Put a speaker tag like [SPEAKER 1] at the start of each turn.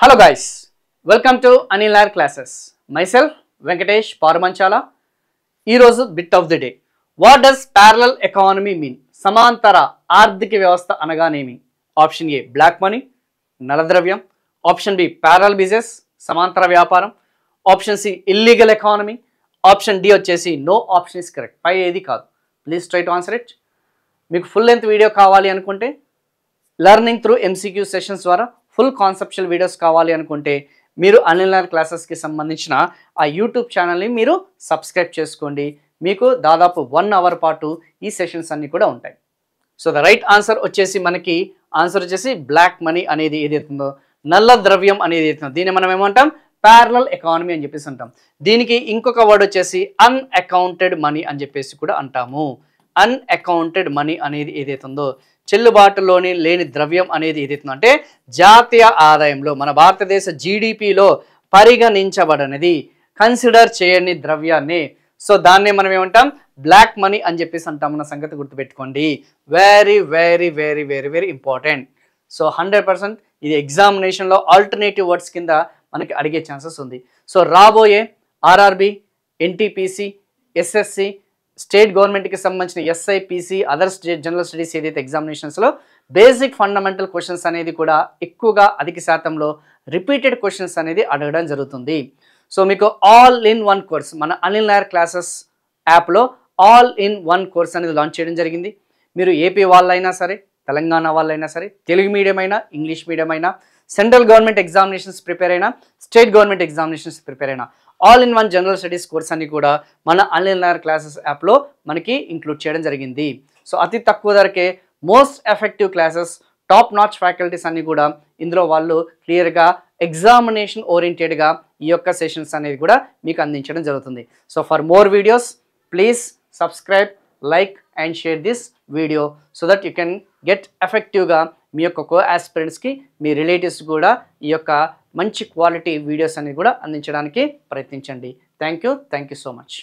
[SPEAKER 1] Hello guys, welcome to Anilar classes. Myself Venkatesh Paramanchala. ఈరోజు bit of the day. What does parallel economy mean? సమాంతర ఆర్థిక వ్యవస్థ అనగానేమి? Option A black money, నల్లద్రవ్యం. Option B parallel business, సమాంతర వ్యాపారం. Option C illegal economy. Option D వచ్చేసి no option is correct. పై ఏది కాదు. Please try to answer it. మీకు ఫుల్ లెంత్ వీడియో కావాలి అనుకుంటే, లర్నింగ్ త్రూ ఎంసీక్యూ సెషన్స్ ద్వారా ఫుల్ కాన్సెప్చువల్ వీడియోస్ కావాలి అనుకుంటే మీరు అనిలర్ క్లాసెస్కి సంబంధించిన ఆ యూట్యూబ్ ఛానల్ని మీరు సబ్స్క్రైబ్ చేసుకోండి. మీకు దాదాపు 1 అవర్ పాటు ఈ సెషన్స్ అన్నీ కూడా ఉంటాయి. సో ద రైట్ ఆన్సర్ వచ్చేసి మనకి బ్లాక్ మనీ అనేది ఏదైతుందో, నల్ల ద్రవ్యం అనేది ఏదైతుందో దీన్ని మనం ఏమంటాం? ప్యారలల్ ఎకానమీ అని చెప్పేసి అంటాం. దీనికి ఇంకొక వర్డ్ వచ్చేసి అన్అకౌంటెడ్ మనీ అని చెప్పేసి కూడా అంటాము. అన్అకౌంటెడ్ మనీ అనేది ఏదైతుందో, చెల్లుబాటులోని లేని ద్రవ్యం అనేది ఏదైతుందో, అంటే జాతీయ ఆదాయంలో మన భారతదేశ జీడిపిలో పరిగణించబడనిది, కన్సిడర్ చేయని ద్రవ్యాన్ని, సో దాన్నే మనం ఏమంటాం? బ్లాక్ మనీ అని చెప్పేసి అంటాం. అన్న సంగతి గుర్తుపెట్టుకోండి. Very very very very very important. So 100% ఇది ఎగ్జామినేషన్లో ఆల్టర్నేటివ్ వర్డ్స్ కింద మనకి అడిగే ఛాన్సెస్ ఉంది. సో రాబోయే ఆర్ఆర్బి, ఎన్టీపీసీ, ఎస్ఎస్సి, స్టేట్ గవర్నమెంట్కి సంబంధించిన SIPC, other state general studies ఏదైతే ఎగ్జామినేషన్స్లో బేసిక్ ఫండమెంటల్ క్వశ్చన్స్ అనేది కూడా ఎక్కువగా అధిక శాతంలో రిపీటెడ్ క్వశ్చన్స్ అనేది అడగడం జరుగుతుంది. సో మీకు ఆల్ ఇన్ వన్ కోర్స్ మన అనిల్ నాయర్ క్లాసెస్ యాప్లో ఆల్ ఇన్ వన్ కోర్స్ అనేది లాంచ్ చేయడం జరిగింది. మీరు ఏపీ వాళ్ళైనా సరే, తెలంగాణ వాళ్ళైనా సరే, తెలుగు మీడియం అయినా, ఇంగ్లీష్ మీడియం అయినా, సెంట్రల్ గవర్నమెంట్ ఎగ్జామినేషన్స్ ప్రిపేర్ అయినా, స్టేట్ గవర్నమెంట్ ఎగ్జామినేషన్స్ ప్రిపేర్ అయినా, all in one general studies course అన్ని కూడా మన అనిల్ నాయర్ క్లాసెస్ యాప్లో మనకి ఇంక్లూడ్ చేయడం జరిగింది. సో అతి తక్కువ ధరకే most effective classes, top notch faculties అన్ని కూడా ఇందులో వాళ్ళు క్లియర్గా ఎగ్జామినేషన్ ఓరియంటెడ్గా ఈ యొక్క సెషన్స్ అనేది కూడా మీకు అందించడం జరుగుతుంది. So for more videos please subscribe, like and share this video so that you can get ఎఫెక్టివ్గా మీ యొక్క కో ఆస్పిరెంట్స్కి, మీ రిలేటివ్స్ కూడా ఈ యొక్క మంచి క్వాలిటీ వీడియోస్ అనేది కూడా అందించడానికి ప్రయత్నించండి. Thank you so much.